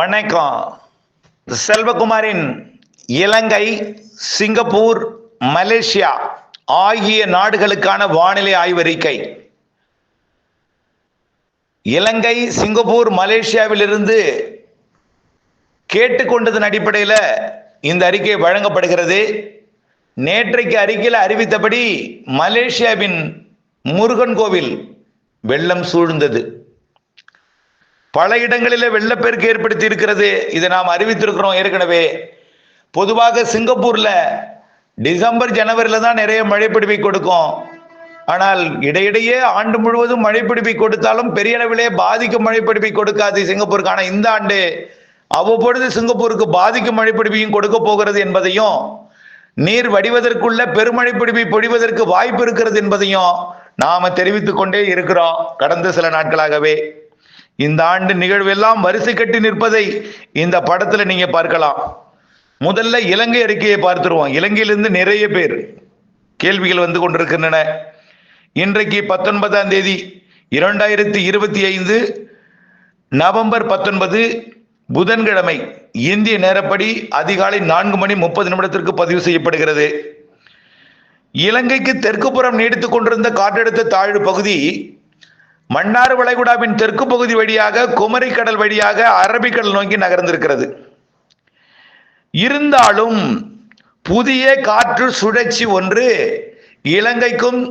வணக்கம். செல்வகுமாரின் இலங்கை, Singapore, Malaysia ஆகிய நாடுகளுக்கான வானிலை ஆய்வறிக்கை. இலங்கை, சிங்கப்பூர், மலேசியாவிலிருந்து கேட்டுக்கொண்டதன் அடிப்படையில் இந்த அறிக்கை வழங்கப்படுகிறது. நேற்றைக்கு அறிக்கையில் அறிவித்தபடி மலேசியாவின் முருகன் கோவில் வெள்ளம் சூழ்ந்தது. பல இடங்களில் வெள்ளப்பெருக்கு ஏற்படுத்தி இருக்கிறது. இதை நாம் அறிவித்திருக்கிறோம் ஏற்கனவே. பொதுவாக சிங்கப்பூர்ல டிசம்பர் ஜனவரியில தான் நிறைய மழைப்பிடிப்பை கொடுக்கும். ஆனால் இடையிடையே ஆண்டு முழுவதும் மழைப்பிடிப்பை கொடுத்தாலும் பெரிய அளவிலே பாதிக்கும் மழைப்பிடிப்பை கொடுக்காது சிங்கப்பூருக்கு. ஆனால் இந்த ஆண்டு அவ்வப்பொழுது சிங்கப்பூருக்கு பாதிக்கும் மழைப்பிடிப்பையும் கொடுக்க போகிறது என்பதையும், நீர் வடிவதற்குள்ள பெருமழை பிடிப்பை பொழிவதற்கு வாய்ப்பு இருக்கிறது என்பதையும் நாம தெரிவித்துக் கொண்டே இருக்கிறோம் கடந்த சில நாட்களாகவே. இந்த ஆண்டு நிகழ்வு எல்லாம் வரிசை கட்டி நிற்பதை இந்த படத்துல நீங்க பார்க்கலாம். முதல்ல இலங்கை அறிக்கையை பார்த்துருவோம். இலங்கையிலிருந்து நிறைய பேர் கேள்விகள் வந்து கொண்டிருக்கின்றன. இன்றைக்கு 19ஆம் தேதி 2025 நவம்பர் 19 புதன்கிழமை இந்திய நேரப்படி அதிகாலை 4:30 பதிவு செய்யப்படுகிறது. இலங்கைக்கு தெற்கு புறம் நீடித்துக் கொண்டிருந்த காற்றழுத்த தாழ்வு பகுதி மன்னார் வளைகுடாவின் தெற்கு பகுதி வழியாக குமரி கடல் வழியாக அரபிக்கடல் நோக்கி நகர்ந்திருக்கிறது. இருந்தாலும் புதிய காற்று சுழற்சி ஒன்று இலங்கைக்கும்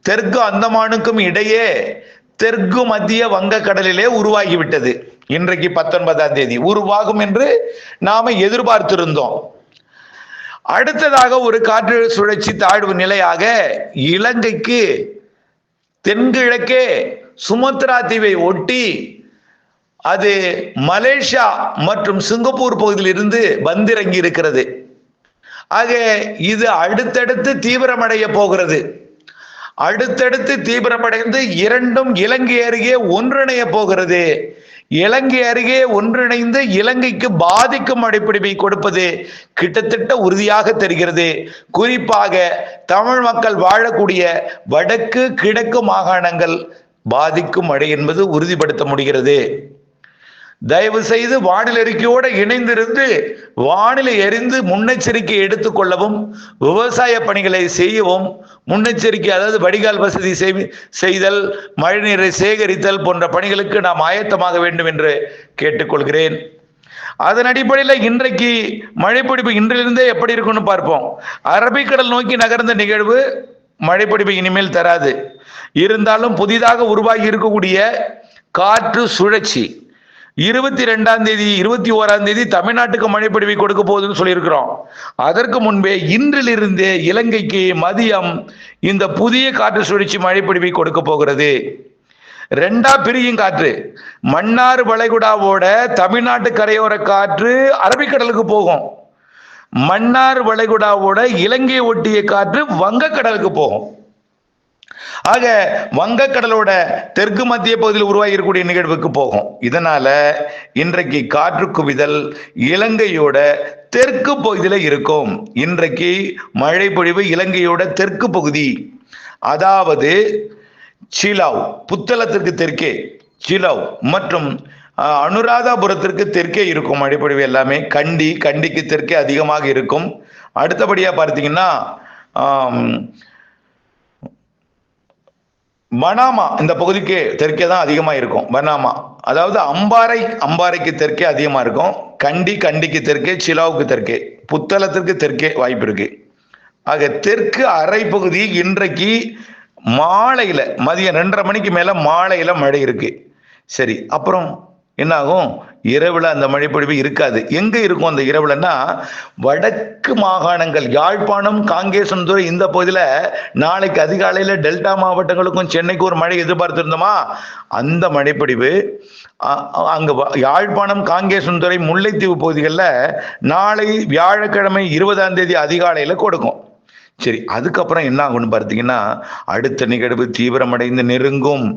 தெற்கு அந்தமானுக்கும் இடையே தெற்கு மத்திய வங்கக்கடலிலே உருவாகிவிட்டது. இன்றைக்கு 19ஆம் தேதி உருவாகும் என்று நாம எதிர்பார்த்திருந்தோம். அடுத்ததாக ஒரு காற்று சுழற்சி தாழ்வு நிலையாக இலங்கைக்கு தென்கிழக்கே சுமத்ரா தீவை ஒட்டி அது மலேசியா மற்றும் சிங்கப்பூர் பகுதியில் இருந்து வந்திறங்கி இருக்கிறது. ஆக இது அடுத்தடுத்து தீவிரமடைய போகிறது. அடுத்தடுத்து தீவிரமடைந்து இரண்டும் இலங்கை அருகே ஒன்றிணைய போகிறது. இலங்கை அருகே ஒன்றிணைந்து இலங்கைக்கு பாதிக்கும் மழைப்பிடிப்பை கொடுப்பது கிட்டத்தட்ட உறுதியாக தெரிகிறது. குறிப்பாக தமிழ் மக்கள் வாழக்கூடிய வடக்கு கிழக்கு மாகாணங்கள் பாதிக்கும் மழை என்பது உறுதிப்படுத்த முடிகிறது. தயவு செய்து வானிலை அறிக்கையோடு இணைந்திருந்து வானிலை அறிந்து முன்னெச்சரிக்கை எடுத்துக்கொள்ளவும், விவசாய பணிகளை செய்யவும், முன்னெச்சரிக்கை அதாவது வடிகால் வசதி செய்தல், மழைநீரை சேகரித்தல் போன்ற பணிகளுக்கு நாம் ஆயத்தமாக வேண்டும் என்று கேட்டுக்கொள்கிறேன். அதன் அடிப்படையில் இன்றைக்கு மழைப்பிடிப்பு இன்றிலிருந்தே எப்படி இருக்குன்னு பார்ப்போம். அரபிக்கடல் நோக்கி நகர்ந்த நிகழ்வு மழைப்பிடிப்பு இனிமேல் தராது. இருந்தாலும் புதிதாக உருவாகி இருக்கக்கூடிய காற்று சுழற்சி 22ஆம் தேதி 21ஆம் தேதி தமிழ்நாட்டுக்கு மழைப்பிடிப்பை கொடுக்க போகுதுன்னு சொல்லியிருக்கிறோம். அதற்கு முன்பே இன்றிலிருந்தே இலங்கைக்கு மதியம் இந்த புதிய காற்று சுழற்சி மழைப்பிடிப்பை கொடுக்க போகிறது. ரெண்டா பிரியும் காற்று. மன்னார் வளைகுடாவோட தமிழ்நாட்டு கரையோர காற்று அரபிக்கடலுக்கு போகும். மன்னார் வளைகுடாவோட இலங்கை ஒட்டிய காற்று வங்கக்கடலுக்கு போகும். ஆக வங்கக்கடலோட தெற்கு மத்திய பகுதியில் உருவாகி இருக்கக்கூடிய நிகழ்வுக்கு போகும். இதனால இன்றைக்கு காற்று குவிதல் இலங்கையோட தெற்கு பகுதியில இருக்கும். இன்றைக்கு மழை பொழிவு இலங்கையோட தெற்கு பகுதி, அதாவது சிலாவ் புத்தளத்திற்கு தெற்கே சிலாவ் மற்றும் அனுராதாபுரத்திற்கு தெற்கே இருக்கும் மழைப்பொழிவு எல்லாமே. கண்டிக்கு தெற்கே அதிகமாக இருக்கும். அடுத்தபடியா பார்த்தீங்கன்னா பனாமா இந்த பகுதிக்கு தெற்கே தான் அதிகமாக இருக்கும். பனாமா அதாவது அம்பாறைக்கு தெற்கே அதிகமாக இருக்கும். கண்டிக்கு தெற்கே, சிலாவுக்கு தெற்கே, புத்தளத்திற்கு தெற்கே வாய்ப்பு இருக்கு. ஆக தெற்கு அரை பகுதி இன்றைக்கு மாலையில மதியம் 2:30 மணிக்கு மேல மாலையில மழை இருக்கு. சரி, அப்புறம் என்ன ஆகும்? இரவுல அந்த மழைப்பொழிவு இருக்காது. எங்க இருக்கும் அந்த இரவுலன்னா வடக்கு மாகாணங்கள், யாழ்ப்பாணம், காங்கேசன்துறை இந்த பகுதியில நாளைக்கு அதிகாலையில டெல்டா மாவட்டங்களுக்கும் சென்னைக்கு ஒரு மழை எதிர்பார்த்திருந்தோமா, அந்த மழைப்பொழிவு அங்க யாழ்ப்பாணம், காங்கேசன்துறை, முல்லைத்தீவு பகுதிகளில் நாளை வியாழக்கிழமை 20ஆம் தேதி அதிகாலையில கொடுக்கும். சரி, அதுக்கப்புறம் என்ன ஆகும்னு பார்த்தீங்கன்னா அடுத்த நிகழ்வு தீவிரமடைந்து நெருங்கும்.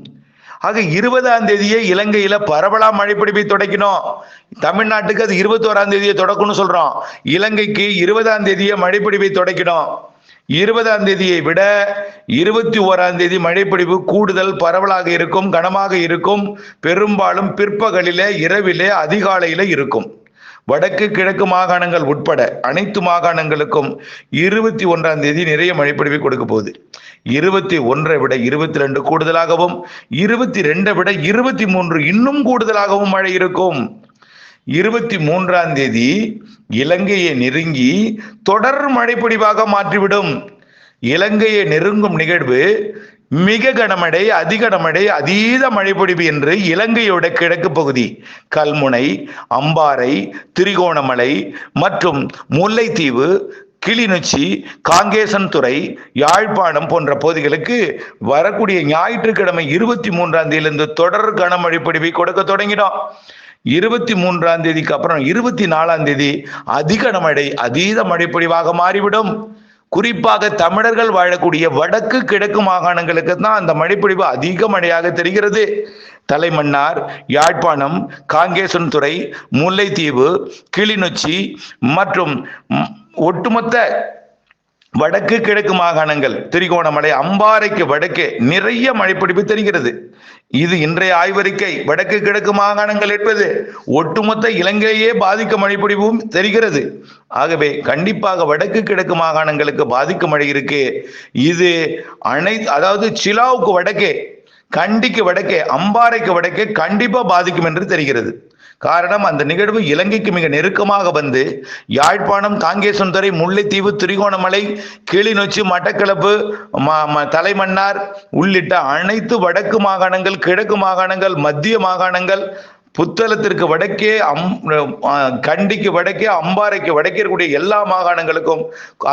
ஆக 20ஆம் தேதியே இலங்கையில பரவலா மழைப்பிடிப்பை தொடக்கணும். தமிழ்நாட்டுக்கு அது 21ஆம் தேதியை தொடக்கும்னு சொல்றோம். இலங்கைக்கு 20ஆம் தேதியே மழைப்பிடிப்பை தொடக்கணும். 20ஆம் தேதியை விட 21ஆம் தேதி மழைப்பொழிவு கூடுதல் பரவலாக இருக்கும், கனமாக இருக்கும். பெரும்பாலும் பிற்பகலிலே, இரவிலே, அதிகாலையில இருக்கும். வடக்கு கிழக்கு மாகாணங்கள் உட்பட அனைத்து மாகாணங்களுக்கும் 21ஆம் தேதி நிறைய மழைப்பொழிவை கொடுக்க போகுது. 21 விட 22 கூடுதலாகவும், 22 விட 23 இன்னும் கூடுதலாகவும் மழை இருக்கும். 23ஆம் தேதி இலங்கையை நெருங்கி தொடர் மழைப்பொழிவாக மாற்றிவிடும். இலங்கையை நெருங்கும் நிகழ்வு மிக கனமழை, அதிகனமழை, அதீத மழைப்பொழிவு என்று இலங்கையோட கிழக்கு பகுதி கல்முனை, அம்பாறை, திரிகோணமலை மற்றும் முல்லைத்தீவு, கிளிநொச்சி, காங்கேசன்துறை, யாழ்ப்பாணம் போன்ற பகுதிகளுக்கு வரக்கூடிய ஞாயிற்றுக்கிழமை 23ஆம் தேதியிலிருந்து தொடர் கனமழை பொழிவை கொடுக்க தொடங்கிடும். 23ஆம் தேதிக்கு அப்புறம் 24ஆம் தேதி அதிக மழை, அதீத மழை பொழிவாக மாறிவிடும். குறிப்பாக தமிழர்கள் வாழக்கூடிய வடக்கு கிழக்கு மாகாணங்களுக்கு தான் அந்த மழைப்பொழிவு அதிக மழையாக தெரிகிறது. தலைமன்னார், யாழ்ப்பாணம், காங்கேசன்துறை, முல்லைத்தீவு, கிளிநொச்சி மற்றும் ஒட்டுமொத்த வடக்கு கிழக்கு மாகாணங்கள், திரிகோணமலை, அம்பாறைக்கு வடக்கே நிறைய மழைப்பொழிவு தெரிகிறது. இது இன்றைய ஆய்வறிக்கை. வடக்கு கிழக்கு மாகாணங்கள் என்பது ஒட்டுமொத்த இலங்கையே பாதிக்க மழைப்பொழிவும் தெரிகிறது. ஆகவே கண்டிப்பாக வடக்கு கிழக்கு மாகாணங்களுக்கு பாதிக்கும் மழை இருக்கு. இது அதாவது சிலாவுக்கு வடக்கே, கண்டிக்கு வடக்கே, அம்பாறைக்கு வடக்கே கண்டிப்பா பாதிக்கும் என்று தெரிகிறது. காரணம், அந்த நிகழ்வு இலங்கைக்கு மிக நெருக்கமாக வந்து யாழ்ப்பாணம், காங்கேசன்துறை, முல்லைத்தீவு, திரிகோணமலை, கிளிநொச்சி, மட்டக்களப்பு, தலைமன்னார் உள்ளிட்ட அனைத்து வடக்கு மாகாணங்கள், கிழக்கு மாகாணங்கள், மத்திய மாகாணங்கள், புத்தளத்திற்கு வடக்கே, கண்டிக்கு வடக்கே, அம்பாறைக்கு வடக்கே இருக்கக்கூடிய எல்லா மாகாணங்களுக்கும்,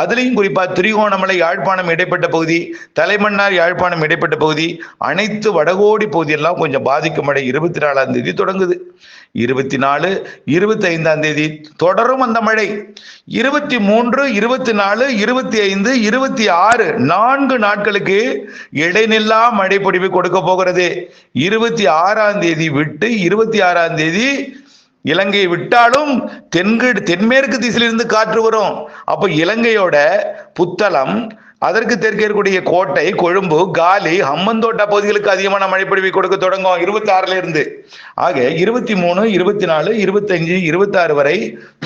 அதுலேயும் குறிப்பா திரிகோணமலை, யாழ்ப்பாணம் இடைப்பட்ட பகுதி, தலைமன்னார், யாழ்ப்பாணம் இடைப்பட்ட பகுதி, அனைத்து வடகோடி பகுதியெல்லாம் கொஞ்சம் பாதிக்கும் மழை 24ஆம் தேதி தொடங்குது. 24, 25ஆம் தேதி தொடரும் அந்த மழை. 23, 24, 25, 26 4 நாட்களுக்கு இடைநில்லா மழை பொழிவு கொடுக்க போகிறது. 26ஆம் தேதி விட்டு 26ஆம் தேதி இலங்கையை விட்டாலும் தென்மேற்கு திசையிலிருந்து காற்று வரும். அப்ப இலங்கையோட புத்தளம், அதற்கு தெற்கே இருக்கக்கூடிய கோட்டை, கொழும்பு, காலி, ஹம்மந்தோட்டா பகுதிகளுக்கு அதிகமான மழைப்பொழிவை கொடுக்க தொடங்கும் 26ல இருந்து. ஆக 23, 24, 25, 26 வரை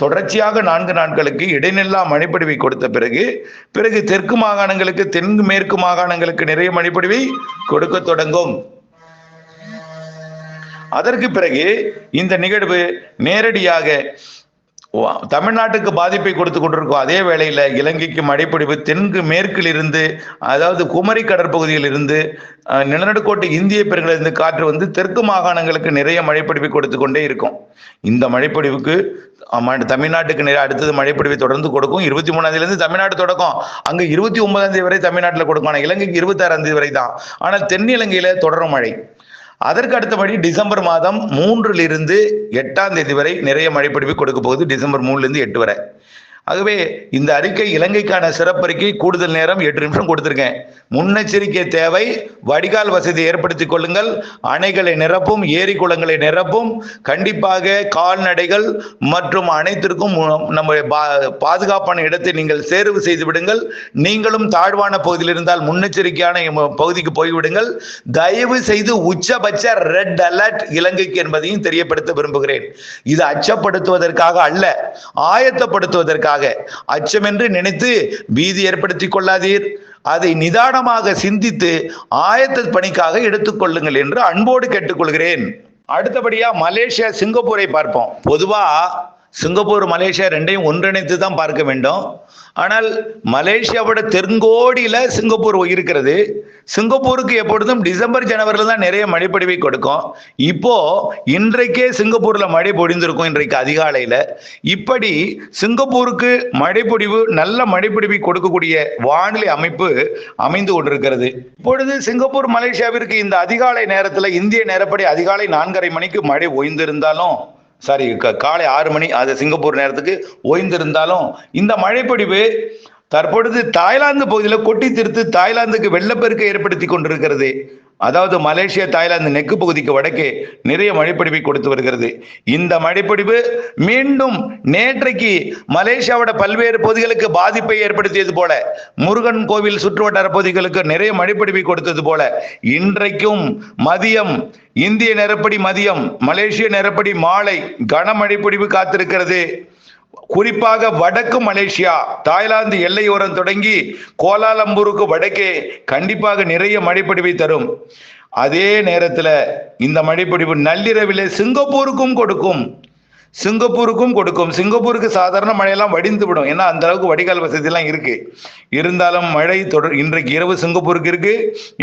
தொடர்ச்சியாக 4 நாட்களுக்கு இடைநில்லா மழைப்பொழிவை கொடுத்த பிறகு தெற்கு மாகாணங்களுக்கு, தென்மேற்கு மாகாணங்களுக்கு நிறைய மழைப்பொழிவை கொடுக்க தொடங்கும். அதற்கு பிறகு இந்த நிகழ்வு நேரடியாக தமிழ்நாட்டுக்கு பாதிப்பை கொடுத்து கொண்டிருக்கும். அதே வேளையில இலங்கைக்கு மழைப்பொழிவு தெற்கு மேற்கில் இருந்து, அதாவது குமரி கடற்பகுதியில் இருந்து, நிலநடுக்கோட்டு இந்திய பெருங்கடலிருந்து காற்று வந்து தெற்கு மாகாணங்களுக்கு நிறைய மழைப்பொழிவை கொடுத்து கொண்டே இருக்கும். இந்த மழைப்பொழிவுக்கு தமிழ்நாட்டுக்கு அடுத்தது மழைப்பொழிவை தொடர்ந்து கொடுக்கும். 23ஆம் தேதியிலிருந்து தமிழ்நாடு தொடக்கம். அங்க 29ஆம் தேதி வரை தமிழ்நாட்டில் கொடுக்கும். ஆனால் இலங்கைக்கு 26ஆம் தேதி வரை தான். ஆனால் தென் இலங்கையில தொடரும் மழை. அதற்கு அடுத்தபடி டிசம்பர் மாதம் 3ல் இருந்து 8ஆம் தேதி வரை நிறைய மழைப்பொழிவு கொடுக்க போகுது. டிசம்பர் 3ல இருந்து 8 வரை. ஆகவே இந்த அறிக்கை இலங்கைக்கான சிறப்பறிக்கை. கூடுதல் நேரம் 8 நிமிஷம் கொடுத்திருக்கேன். முன்னெச்சரிக்கை தேவை. வடிகால் வசதி ஏற்படுத்திக் கொள்ளுங்கள். அணைகளை நிரப்பும், ஏரி குளங்களை நிரப்பும். கண்டிப்பாக கால்நடைகள் மற்றும் அனைத்திற்கும் நம்ம பாதுகாப்பான இடத்தை நீங்கள் தேர்வு செய்து விடுங்கள். நீங்களும் தாழ்வான பகுதியில் இருந்தால் முன்னெச்சரிக்கையான பகுதிக்கு போய்விடுங்கள். தயவு செய்து உச்சபட்ச ரெட் அலர்ட் இலங்கைக்கு என்பதையும் தெரியப்படுத்த விரும்புகிறேன். இது அச்சப்படுத்துவதற்காக அல்ல, ஆயத்தப்படுத்துவதற்காக. அச்சம் என்று நினைத்து பீதி ஏற்படுத்திக் கொள்ளாதீர். அதை நிதானமாக சிந்தித்து ஆயத்த பணிக்காக எடுத்துக்கொள்ளுங்கள் என்று அன்போடு கேட்டுக்கொள்கிறேன். அடுத்தபடியா மலேசியா, சிங்கப்பூரை பார்ப்போம். பொதுவா சிங்கப்பூர், மலேசியா ரெண்டையும் ஒன்றிணைத்து தான் பார்க்க வேண்டும். ஆனால் மலேசியாவோட தென்கோடியில சிங்கப்பூர் இருக்கிறது. சிங்கப்பூருக்கு எப்பொழுதும் டிசம்பர், ஜனவரில தான் நிறைய மழைப்பொழிவை கொடுக்கும். இப்போ இன்றைக்கே சிங்கப்பூர்ல மழை பொழிந்திருக்கும், இன்றைக்கு அதிகாலையில. இப்படி சிங்கப்பூருக்கு மழைப்பொழிவு, நல்ல மழைப்பொழிவை கொடுக்கக்கூடிய வானிலை அமைப்பு அமைந்து கொண்டிருக்கிறது. இப்பொழுது சிங்கப்பூர், மலேசியாவிற்கு இந்த அதிகாலை நேரத்துல, இந்திய நேரப்படி அதிகாலை 4:30 மணிக்கு மழை ஓய்ந்திருந்தாலும், காலை 6 மணி, அது சிங்கப்பூர் நேரத்துக்கு ஓய்ந்திருந்தாலும், இந்த மழைப்பொழிவு தற்பொழுது தாய்லாந்து பகுதியில் கொட்டி தீர்த்து தாய்லாந்துக்கு வெள்ளப்பெருக்கை ஏற்படுத்தி கொண்டிருக்கிறது. அதாவது மலேசியா தாய்லாந்து நெக்கு பகுதிக்கு வடக்கே நிறைய மழைப்பொழிவை கொடுத்து வருகிறது. இந்த மழைப்பொழிவு மீண்டும் நேற்றைக்கு மலேசியாவோட பல்வேறு பகுதிகளுக்கு பாதிப்பை ஏற்படுத்தியது போல, முருகன் கோவில் சுற்றுவட்டார பகுதிகளுக்கு நிறைய மழைப்பொழிவை கொடுத்தது போல, இன்றைக்கும் மதியம் இந்திய நேரப்படி மதியம், மலேசிய நேரப்படி மாலை கனமழை பொழிவு காத்திருக்கிறது. குறிப்பாக வடக்கு மலேசியா தாய்லாந்து எல்லையோரம் தொடங்கி கோலாலம்பூருக்கு வடக்கே கண்டிப்பாக நிறைய மழைப்பொழிவை தரும். அதே நேரத்தில் இந்த மழைப்பொழிவு நள்ளிரவிலே சிங்கப்பூருக்கும் கொடுக்கும். சிங்கப்பூருக்கு சாதாரண மழையெல்லாம் வடிந்து விடும். ஏன்னா அந்த அளவுக்கு வடிகால் வசதி எல்லாம் இருக்கு. இருந்தாலும் மழை இன்றைக்கு இரவு சிங்கப்பூருக்கு இருக்கு,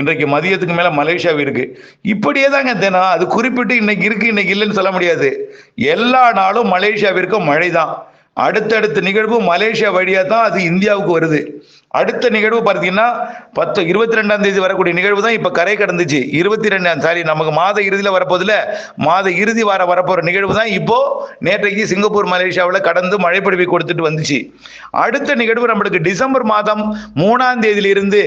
இன்றைக்கு மதியத்துக்கு மேல மலேசியாவு இருக்கு. இப்படியே தாங்க தினம். அது குறிப்பிட்டு இன்னைக்கு இருக்கு இன்னைக்கு இல்லைன்னு சொல்ல முடியாது. எல்லா நாளும் மலேசியாவிற்கும் மழை தான். அடுத்தடுத்த நிகழ்வு மலேசியா வழியா தான் அது இந்தியாவுக்கு வருது. அடுத்த நிகழ்வு பார்த்தீங்கன்னா 22ஆம் தேதி வரக்கூடிய நிகழ்வு தான் இப்ப கரை கடந்துச்சு. 22 நமக்கு மாத இறுதியில வரப்போதுல, மாத இறுதி வரப்போற நிகழ்வு தான் இப்போ நேற்றைக்கு சிங்கப்பூர் மலேசியாவில் கடந்து மழைப்பொழிவை கொடுத்துட்டு வந்துச்சு. அடுத்த நிகழ்வு நம்மளுக்கு டிசம்பர் மாதம் 3ஆம் தேதியிலிருந்து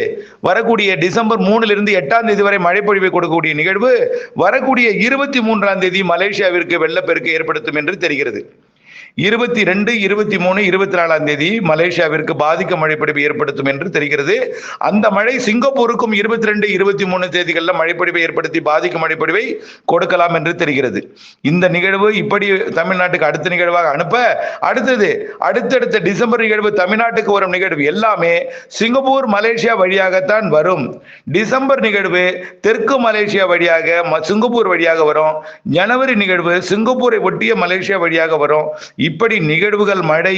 வரக்கூடிய டிசம்பர் 3லிருந்து 8ஆம் தேதி வரை மழைப்பொழிவை கொடுக்கக்கூடிய நிகழ்வு வரக்கூடிய 23ஆம் தேதி மலேசியாவிற்கு வெள்ளப்பெருக்கு ஏற்படுத்தும் என்று தெரிகிறது. 22, 23, 24ஆம் தேதி மலேசியாவிற்கு பாதிக்க மழைப்பொழிவை ஏற்படுத்தும் என்று தெரிகிறது. அந்த மழை சிங்கப்பூருக்கும் 22, 23 தேதிகளில் மழைப்பொழிவை ஏற்படுத்தி பாதிக்க மழைப்பொழிவை கொடுக்கலாம் என்று தெரிகிறது. இந்த நிகழ்வு இப்படி தமிழ்நாட்டுக்கு அடுத்த நிகழ்வாக அனுப்ப, அடுத்தடுத்த டிசம்பர் நிகழ்வு தமிழ்நாட்டுக்கு வரும் நிகழ்வு எல்லாமே சிங்கப்பூர் மலேசியா வழியாகத்தான் வரும். டிசம்பர் நிகழ்வு தெற்கு மலேசியா வழியாக சிங்கப்பூர் வழியாக வரும். ஜனவரி நிகழ்வு சிங்கப்பூரை ஒட்டிய மலேசியா வழியாக வரும். இப்படி நிகழ்வுகள் மழை